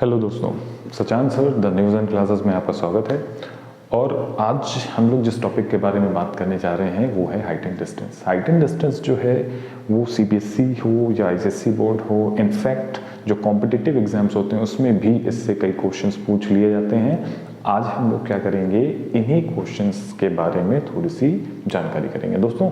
Hello दोस्तों, Sachan sir the news and classes में आपका स्वागत है। और आज हम लोग जिस टॉपिक के बारे में बात करने जा रहे हैं वो है height and distance. Height and distance जो है वो सीबीएसई हो या आईसीएसई बोर्ड हो, इनफैक्ट जो कॉम्पिटिटिव एग्जाम्स होते हैं उसमें भी इससे कई क्वेश्चंस पूछ लिए जाते हैं। आज हम लोग क्या करेंगे, इन्हीं क्वेश्चंस के बारे में थोड़ी सी जानकारी करेंगे। दोस्तों,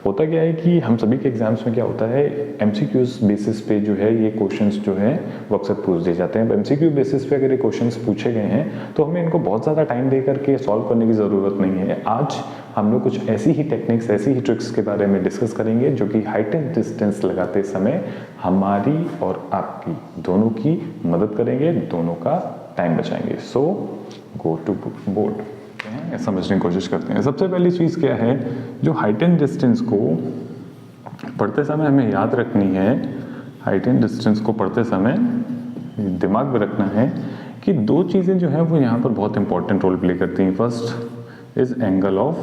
होता क्या है कि हम सभी के एग्जाम्स में क्या होता है, एमसीक्यूज बेसिस पे जो है ये क्वेश्चंस जो है वो अक्सर पूछ दिए जाते हैं। एमसीक्यू बेसिस पे अगर ये क्वेश्चंस पूछे गए हैं तो हमें इनको बहुत ज़्यादा टाइम दे करके सॉल्व करने की ज़रूरत नहीं है। आज हम लोग कुछ ऐसी ही टेक्निक्स, ऐसी ही ट्रिक्स के बारे में डिस्कस करेंगे जो कि हाइट एंड डिस्टेंस लगाते समय हमारी और आपकी दोनों की मदद करेंगे, दोनों का टाइम बचाएंगे। सो गो टू बोर्ड, समझने की कोशिश करते हैं। सबसे पहली चीज़ क्या है, जो हाइट एंड डिस्टेंस को पढ़ते समय हमें याद रखनी है, हाइट एंड डिस्टेंस को पढ़ते समय दिमाग में रखना है कि दो चीज़ें जो हैं वो यहाँ पर बहुत इंपॉर्टेंट रोल प्ले करती हैं। First is angle of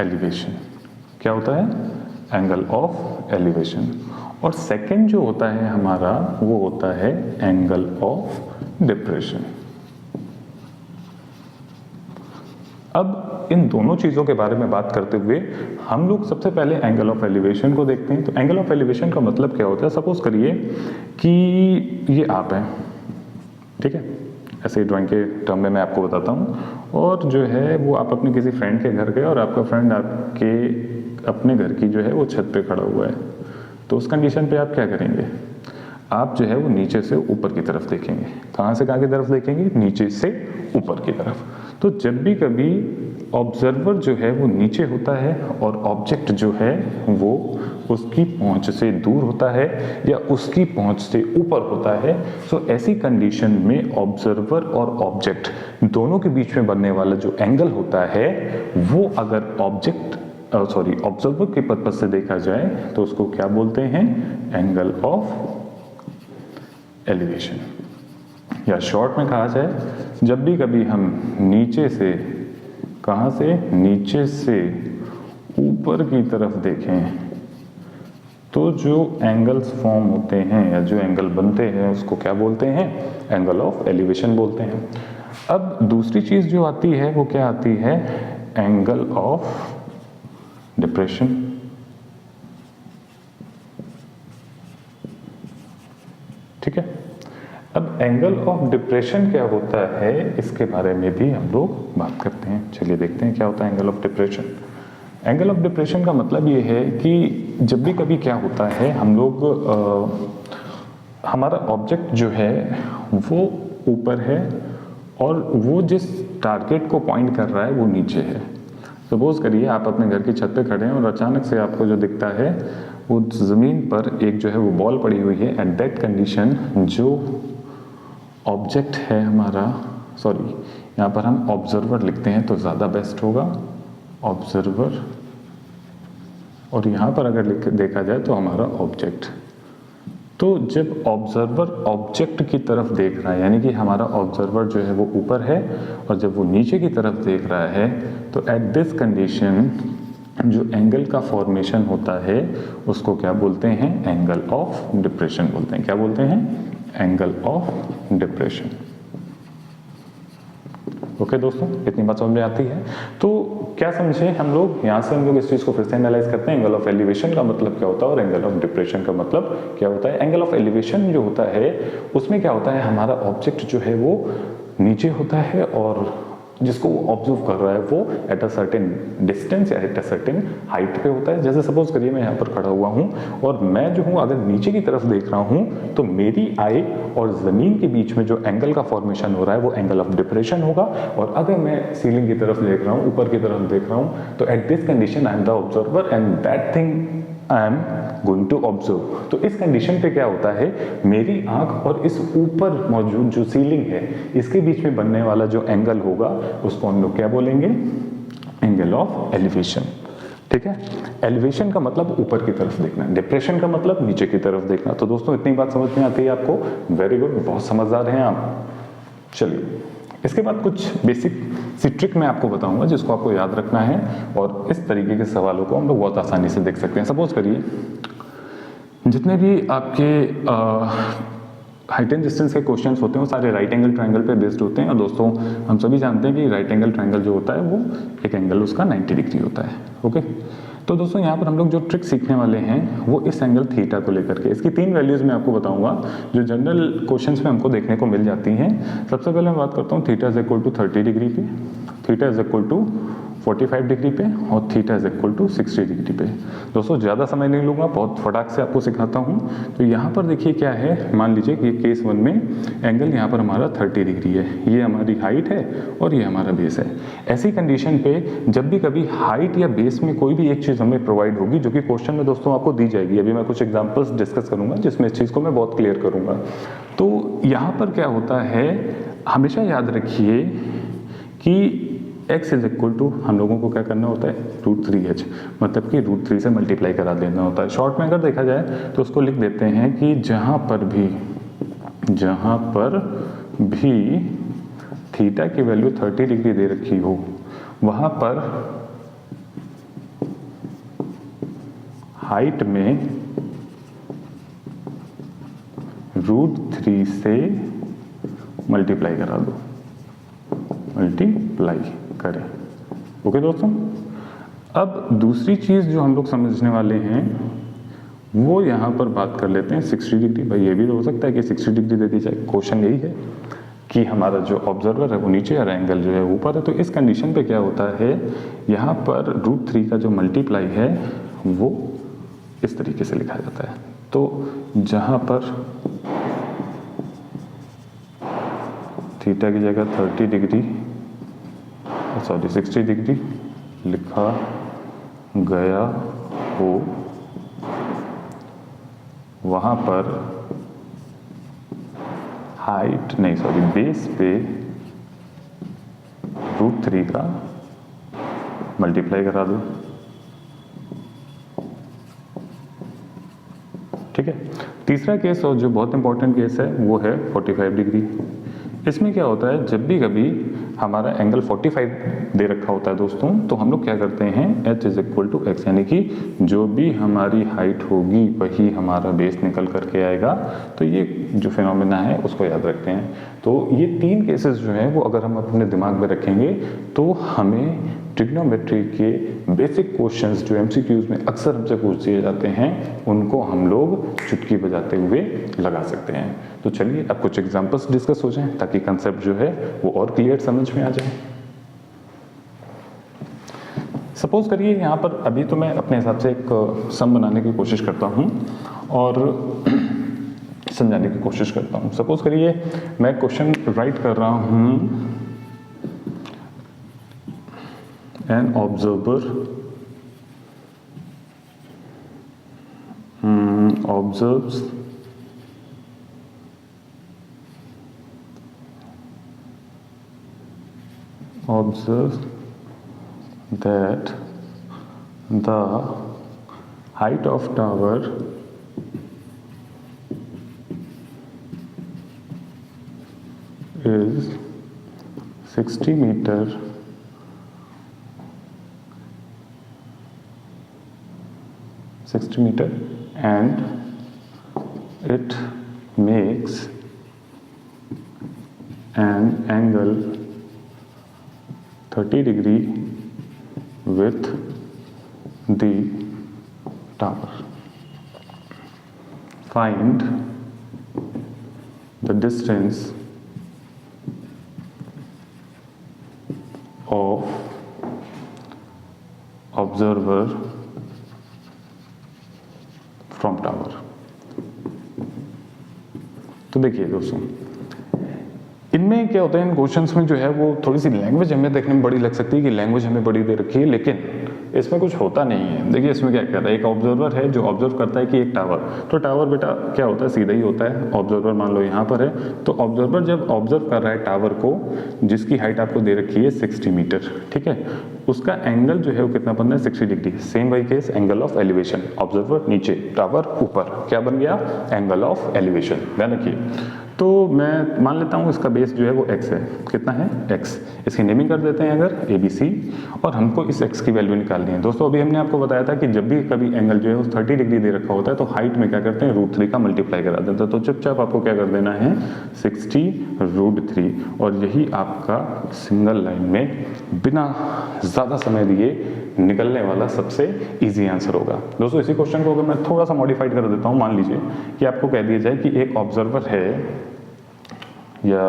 elevation. क्या होता है? Angle of elevation. और सेकंड जो होता है हमारा वो होता है एंगल ऑफ डिप्रेशन। अब इन दोनों चीज़ों के बारे में बात करते हुए हम लोग सबसे पहले एंगल ऑफ एलिवेशन को देखते हैं। तो एंगल ऑफ एलिवेशन का मतलब क्या होता है? सपोज करिए कि ये आप हैं, ठीक है, ऐसे ड्राइंग के टर्म में मैं आपको बताता हूँ। और जो है वो आप अपने किसी फ्रेंड के घर गए और आपका फ्रेंड आपके अपने घर की जो है वो छत पे खड़ा हुआ है। तो उस कंडीशन पे आप क्या करेंगे? आप जो है वो नीचे से ऊपर की तरफ देखेंगे। कहाँ से कहाँ की तरफ देखेंगे? नीचे से ऊपर की तरफ। तो जब भी कभी ऑब्जर्वर जो है वो नीचे होता है और ऑब्जेक्ट जो है वो उसकी पहुंच से दूर होता है या उसकी पहुंच से ऊपर होता है, तो ऐसी कंडीशन में ऑब्जर्वर और ऑब्जेक्ट दोनों के बीच में बनने वाला जो एंगल होता है वो अगर ऑब्जर्वर के पर्पज से देखा जाए तो उसको क्या बोलते हैं? Angle of elevation. या शॉर्ट में कहा जाए, जब भी कभी हम नीचे से, कहाँ से? नीचे से ऊपर की तरफ देखें तो जो एंगल्स फॉर्म होते हैं या जो एंगल बनते हैं उसको क्या बोलते हैं? एंगल ऑफ एलिवेशन बोलते हैं। अब दूसरी चीज़ जो आती है वो क्या आती है? Angle of depression. ठीक है। अब एंगल ऑफ डिप्रेशन क्या होता है इसके बारे में भी हम लोग बात करते हैं। चलिए देखते हैं क्या होता है angle of depression. Angle of depression का मतलब ये है कि जब भी कभी क्या होता है, हम लोग हमारा ऑब्जेक्ट जो है वो ऊपर है और वो जिस टारगेट को पॉइंट कर रहा है वो नीचे है। सपोज करिए आप अपने घर की छत पे खड़े हैं और अचानक से आपको जो दिखता है वो ज़मीन पर एक जो है वो बॉल पड़ी हुई है। एट दैट कंडीशन जो ऑब्जेक्ट है हमारा, यहाँ पर हम ऑब्जर्वर लिखते हैं तो ज़्यादा बेस्ट होगा, ऑब्जर्वर। और यहाँ पर अगर देखा जाए तो हमारा ऑब्जेक्ट। तो जब ऑब्जर्वर ऑब्जेक्ट की तरफ देख रहा है, यानी कि हमारा ऑब्जर्वर जो है वो ऊपर है और जब वो नीचे की तरफ देख रहा है, तो एट दिस कंडीशन जो एंगल का फॉर्मेशन होता है उसको क्या बोलते हैं? एंगल ऑफ डिप्रेशन बोलते हैं। क्या बोलते हैं? Angle of depression. ओके दोस्तों, इतनी बात समझ में आती है। तो क्या समझे हम लोग? यहाँ से हम लोग इस चीज़ को फिर से एनालाइज करते हैं। एंगल ऑफ एलिवेशन का मतलब क्या होता है और एंगल ऑफ डिप्रेशन का मतलब क्या होता है। एंगल ऑफ एलिवेशन जो होता है उसमें क्या होता है, हमारा ऑब्जेक्ट जो है वो नीचे होता है और जिसको वो ऑब्जर्व कर रहा है वो एट अ सर्टेन डिस्टेंस या एट अ सर्टेन हाइट पे होता है। जैसे सपोज करिए मैं यहाँ पर खड़ा हुआ हूँ और मैं जो हूँ अगर नीचे की तरफ देख रहा हूँ तो मेरी आई और ज़मीन के बीच में जो एंगल का फॉर्मेशन हो रहा है वो एंगल ऑफ डिप्रेशन होगा। और अगर मैं सीलिंग की तरफ देख रहा हूँ, ऊपर की तरफ देख रहा हूँ, तो at this condition I am the observer and that thing I am going to observe. तो इस कंडीशन पे क्या होता है, मेरी आंख और इस ऊपर मौजूद जो सीलिंग है इसके बीच में बनने वाला जो एंगल होगा उसको हम लोग क्या बोलेंगे? Angle of elevation. ठीक है। एलिवेशन का मतलब ऊपर की तरफ देखना, डिप्रेशन का मतलब नीचे की तरफ देखना। तो दोस्तों इतनी बात समझ में आती है आपको? वेरी गुड, बहुत समझदार हैं आप। चलिए इसके बाद कुछ बेसिक सी ट्रिक मैं आपको बताऊंगा जिसको आपको याद रखना है और इस तरीके के सवालों को हम लोग बहुत आसानी से देख सकते हैं। सपोज करिए जितने भी आपके हाइट एंड डिस्टेंस के क्वेश्चंस होते हैं वो सारे राइट एंगल ट्रायंगल पे बेस्ड होते हैं। और दोस्तों हम सभी जानते हैं कि राइट एंगल ट्रायंगल जो होता है वो एक एंगल उसका 90 डिग्री होता है। ओके, तो दोस्तों यहाँ पर हम लोग जो ट्रिक सीखने वाले हैं वो इस एंगल थीटा को लेकर के, इसकी 3 वैल्यूज मैं आपको बताऊंगा जो जनरल क्वेश्चंस में हमको देखने को मिल जाती हैं। सबसे पहले मैं बात करता हूँ theta is equal to 30 degree पे, theta is equal to 45 degree पे और theta is equal to 60 degree पे। दोस्तों ज़्यादा समय नहीं लूँगा, बहुत फटाक से आपको सिखाता हूँ। तो यहाँ पर देखिए क्या है, मान लीजिए कि केस 1 में एंगल यहाँ पर हमारा 30 डिग्री है, ये हमारी हाइट है और ये हमारा बेस है। ऐसी कंडीशन पे जब भी कभी हाइट या बेस में कोई भी एक चीज़ हमें प्रोवाइड होगी जो कि क्वेश्चन में दोस्तों आपको दी जाएगी, अभी मैं कुछ एग्जाम्पल्स डिस्कस करूँगा जिसमें इस चीज़ को मैं बहुत क्लियर करूँगा। तो यहाँ पर क्या होता है, हमेशा याद रखिए कि x इज इक्वल टू हम लोगों को क्या करना होता है, √3h, मतलब कि √3 से मल्टीप्लाई करा देना होता है। शॉर्ट में अगर देखा जाए तो उसको लिख देते हैं कि जहाँ पर भी थीटा की वैल्यू 30 डिग्री दे रखी हो वहाँ पर हाइट में √3 से मल्टीप्लाई करा दो, मल्टीप्लाई करें। ओके दोस्तों, अब दूसरी चीज जो हम लोग समझने वाले हैं वो यहाँ पर बात कर लेते हैं 60 डिग्री। भाई ये भी तो हो सकता है कि 60 डिग्री दे दी जाए, क्वेश्चन यही है कि हमारा जो ऑब्जर्वर है वो नीचे और एंगल जो है ऊपर है। तो इस कंडीशन पे क्या होता है, यहाँ पर √3 का जो मल्टीप्लाई है वो इस तरीके से लिखा जाता है। तो जहाँ पर थीटा की जगह 30 डिग्री 60 डिग्री लिखा गया हो वहाँ पर बेस पे √3 का मल्टीप्लाई करा दो। ठीक है, तीसरा केस और जो बहुत इंपॉर्टेंट केस है वो है 45 डिग्री। इसमें क्या होता है, जब भी कभी हमारा एंगल 45 दे रखा होता है दोस्तों, तो हम लोग क्या करते हैं h is equal to x, यानी कि जो भी हमारी हाइट होगी वही हमारा बेस निकल करके आएगा। तो ये जो फिनोमेना है उसको याद रखते हैं। तो ये 3 केसेस जो हैं वो अगर हम अपने दिमाग में रखेंगे तो हमें ट्रिग्नोमेट्री के बेसिक क्वेश्चंस जो MCQs में अक्सर हमसे पूछ दिए जाते हैं उनको हम लोग चुटकी बजाते हुए लगा सकते हैं। तो चलिए अब कुछ एग्जांपल्स डिस्कस हो जाएं ताकि कंसेप्ट जो है वो और क्लियर समझ में आ जाए। सपोज करिए यहाँ पर अभी तो मैं अपने हिसाब से एक सम बनाने की कोशिश करता हूँ और समझाने की कोशिश करता हूँ। सपोज करिए मैं क्वेश्चन राइट कर रहा हूँ, an observer observes that the height of tower is 60 meter and it makes an angle 30 degree with the tower. Find the distance of observer from tower. तो देखिए दोस्तों, इनमें क्या होता है, इन क्वेश्चंस में जो है वो थोड़ी सी लैंग्वेज हमें देखने में बड़ी लग सकती है कि लैंग्वेज हमें बड़ी दे रखी है, लेकिन इसमें कुछ होता नहीं है। देखिए इसमें क्या कहता है, एक ऑब्जर्वर है जो ऑब्जर्व करता है कि एक टावर, तो टावर बेटा क्या होता है, सीधा ही होता है। ऑब्जर्वर मान लो यहाँ पर है, तो ऑब्जर्वर जब ऑब्जर्व कर रहा है टावर को जिसकी हाइट आपको दे रखी है 60 मीटर, ठीक है, उसका एंगल जो है वो कितना बनना है, 60 degree. Same by case angle of elevation, observer नीचे टावर ऊपर, क्या बन गया, एंगल ऑफ एलिवेशन, ध्यान रखिए। तो मैं मान लेता हूँ इसका बेस जो है वो x है, कितना है x, इसकी नेमिंग कर देते हैं अगर ABC, और हमको इस x की वैल्यू निकालनी है। दोस्तों अभी हमने आपको बताया था कि जब भी कभी एंगल जो है वो 30 डिग्री दे रखा होता है तो हाइट में क्या करते हैं, √3 का मल्टीप्लाई करा देते हैं। तो चुपचाप आपको क्या कर देना है, 60√3, और यही आपका सिंगल लाइन में बिना ज़्यादा समय दिए निकलने वाला सबसे इजी आंसर होगा। दोस्तों इसी क्वेश्चन को अगर मैं थोड़ा सा मॉडिफाइड कर देता हूँ, मान लीजिए कि आपको कह दिया जाए कि एक ऑब्जर्वर है, या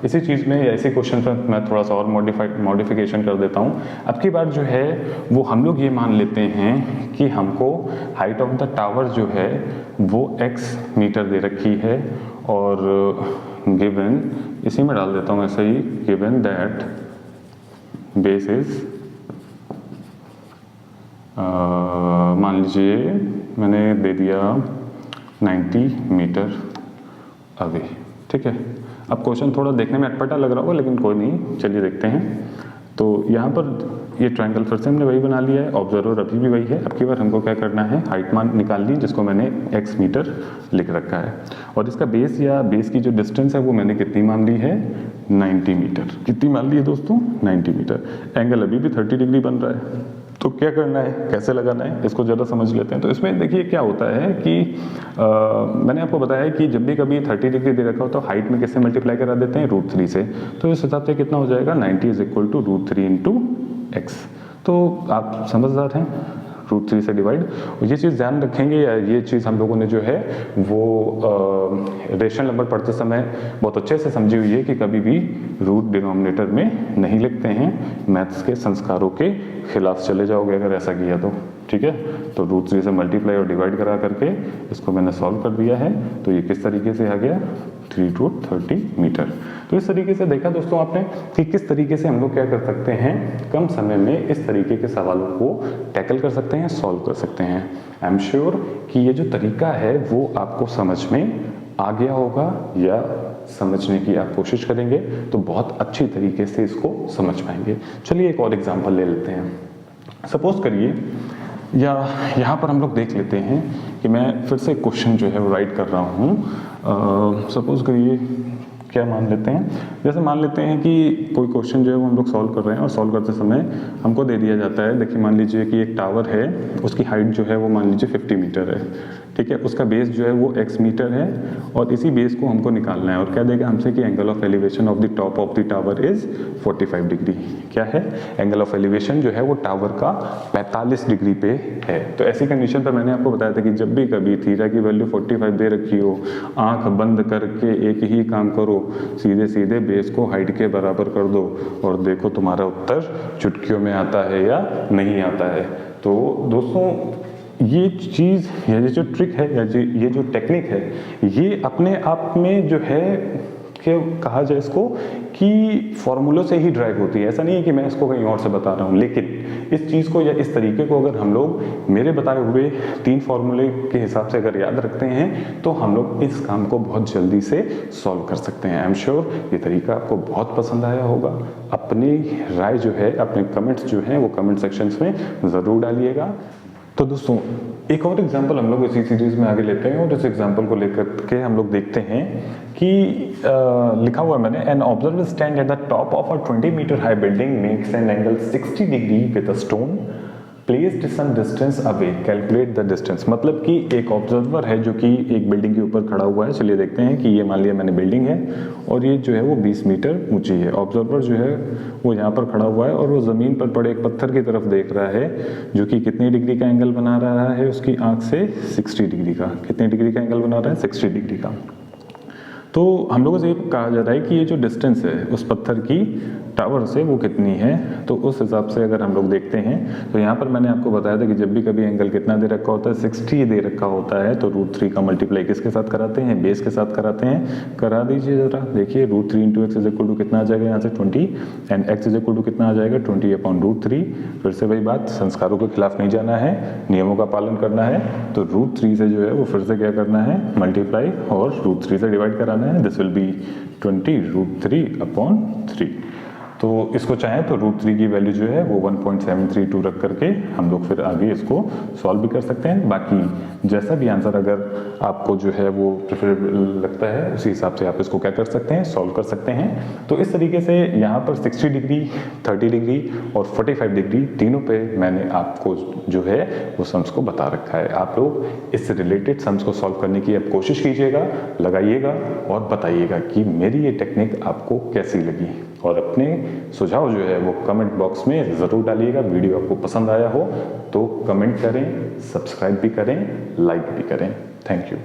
इसी चीज़ में या इसी क्वेश्चन पर मैं थोड़ा सा और मॉडिफिकेशन कर देता हूँ। अब की बार जो है वो हम लोग ये मान लेते हैं कि हमको हाइट ऑफ द टावर जो है वो x मीटर दे रखी है, और गिवन, इसी में डाल देता हूँ ऐसे ही, गिवन दैट बेस इज, मान लीजिए मैंने दे दिया 90 मीटर अवे, ठीक है। अब क्वेश्चन थोड़ा देखने में अटपटा लग रहा होगा, लेकिन कोई नहीं, चलिए देखते हैं। तो यहाँ पर ये ट्रायंगल फिर से हमने वही बना लिया है, ऑब्जर्वर अभी भी वही है। अब की बार हमको क्या करना है, हाइट मान निकाल ली जिसको मैंने x मीटर लिख रखा है, और इसका बेस या बेस की जो डिस्टेंस है वो मैंने कितनी मान ली है, 90 मीटर। कितनी मान ली है दोस्तों, 90 मीटर। एंगल अभी भी 30 डिग्री बन रहा है, तो क्या करना है, कैसे लगाना है, इसको ज़रा समझ लेते हैं। तो इसमें देखिए क्या होता है कि मैंने आपको बताया कि जब भी कभी 30 डिग्री दे रखा हो तो हाइट में किससे मल्टीप्लाई करा देते हैं, √3 से। तो इस हिसाब से कितना हो जाएगा, 90 = √3 × x। तो आप समझदार हैं, √3 से डिवाइड। और ये चीज़ ध्यान रखेंगे, या ये चीज़ हम लोगों ने जो है वो रेशनल नंबर पढ़ते समय बहुत अच्छे से समझी हुई है कि कभी भी रूट डिनोमिनेटर में नहीं लिखते हैं, मैथ्स के संस्कारों के खिलाफ चले जाओगे अगर ऐसा किया तो, ठीक है। तो √3 से मल्टीप्लाई और डिवाइड करा करके इसको मैंने सॉल्व कर दिया है। तो ये किस तरीके से आ गया, 3√30 मीटर। तो इस तरीके से देखा दोस्तों आपने कि किस तरीके से हम लोग क्या कर सकते हैं, कम समय में इस तरीके के सवालों को टैकल कर सकते हैं, सॉल्व कर सकते हैं। आई एम श्योर कि ये जो तरीका है वो आपको समझ में आ गया होगा, या समझने की आप कोशिश करेंगे तो बहुत अच्छी तरीके से इसको समझ पाएंगे। चलिए एक और एग्जांपल ले लेते हैं। सपोज करिए, या यहाँ पर हम लोग देख लेते हैं कि मैं फिर से क्वेश्चन जो है वो राइट कर रहा हूँ। सपोज करिए, क्या मान लेते हैं, जैसे मान लेते हैं कि कोई क्वेश्चन जो है वो हम लोग सॉल्व कर रहे हैं, और सॉल्व करते समय हमको दे दिया जाता है, देखिए मान लीजिए कि एक टावर है, उसकी हाइट जो है वो मान लीजिए 50 मीटर है, ठीक है। उसका बेस जो है वो x मीटर है, और इसी बेस को हमको निकालना है। और क्या देगा हमसे कि angle of elevation of the top of the tower is 45 degree. क्या है, एंगल ऑफ एलिवेशन जो है वो टावर का 45 डिग्री पे है। तो ऐसी कंडीशन पर मैंने आपको बताया था कि जब भी कभी थीटा की वैल्यू 45 दे रखी हो, आंख बंद करके एक ही काम करो, सीधे सीधे बेस को हाइट के बराबर कर दो, और देखो तुम्हारा उत्तर चुटकियों में आता है या नहीं आता है। तो दोस्तों ये चीज़, या ये जो ट्रिक है, या ये जो टेक्निक है, ये अपने आप में जो है क्या कहा जाए इसको, कि फॉर्मूलों से ही ड्राइव होती है। ऐसा नहीं है कि मैं इसको कहीं और से बता रहा हूँ, लेकिन इस चीज़ को या इस तरीके को अगर हम लोग मेरे बताए हुए 3 फॉर्मूले के हिसाब से अगर याद रखते हैं तो हम लोग इस काम को बहुत जल्दी से सॉल्व कर सकते हैं। आई एम श्योर ये तरीका आपको बहुत पसंद आया होगा। अपनी राय जो है, अपने कमेंट्स जो हैं वो कमेंट सेक्शंस में ज़रूर डालिएगा। तो दोस्तों एक और एग्जांपल हम लोग इसी सीरीज में आगे लेते हैं, और इस एग्जांपल को लेकर के हम लोग देखते हैं कि लिखा हुआ है मैंने, an observer stand at the top of a 20 metre high building makes an angle 60 degree with a stone placed some distance away, calculate the distance. मतलब कि एक ऑब्जर्वर है जो कि एक बिल्डिंग के ऊपर खड़ा हुआ है। चलिए देखते हैं कि ये मान लिया मैंने बिल्डिंग है, और ये जो है वो 20 मीटर ऊंची है। ऑब्जर्वर जो है वो यहाँ पर खड़ा हुआ है, और वो ज़मीन पर पड़े एक पत्थर की तरफ देख रहा है, जो कि कितनी डिग्री का एंगल बना रहा है उसकी आंख से, 60 डिग्री का। कितनी डिग्री का एंगल बना रहा है, 60 डिग्री का। तो हम लोगों से ये कहा जा रहा है कि ये जो डिस्टेंस है उस पत्थर की टावर से वो कितनी है। तो उस हिसाब से अगर हम लोग देखते हैं तो यहाँ पर मैंने आपको बताया था कि जब भी कभी एंगल कितना दे रखा होता है, 60 दे रखा होता है, तो √3 का मल्टीप्लाई किसके साथ कराते हैं, बेस के साथ कराते हैं। करा दीजिए ज़रा, देखिए √3 × x = कितना आ जाएगा यहाँ से 20, एंड x = कितना आ जाएगा 20/√3। फिर से वही बात, संस्कारों के खिलाफ नहीं जाना है, नियमों का पालन करना है। तो √3 से जो है वो फिर से क्या करना है, मल्टीप्लाई, और √3 से डिवाइड कराना है। This will be 20 √3/3। तो इसको चाहें तो √3 की वैल्यू जो है वो 1.732 रख करके हम लोग फिर आगे इसको सॉल्व भी कर सकते हैं। बाकी जैसा भी आंसर अगर आपको जो है वो प्रेफरेबल लगता है उसी हिसाब से आप इसको क्या कर सकते हैं, सॉल्व कर सकते हैं। तो इस तरीके से यहाँ पर 60 डिग्री, 30 डिग्री और 45 डिग्री तीनों पे मैंने आपको जो है वो सम्स को बता रखा है। आप लोग इससे रिलेटेड सम्स को सॉल्व करने की अब कोशिश कीजिएगा, लगाइएगा और बताइएगा कि मेरी ये टेक्निक आपको कैसी लगी, और अपने सुझाव जो है वो कमेंट बॉक्स में ज़रूर डालिएगा। वीडियो आपको पसंद आया हो तो कमेंट करें, सब्सक्राइब भी करें, लाइक भी करें। Thank you.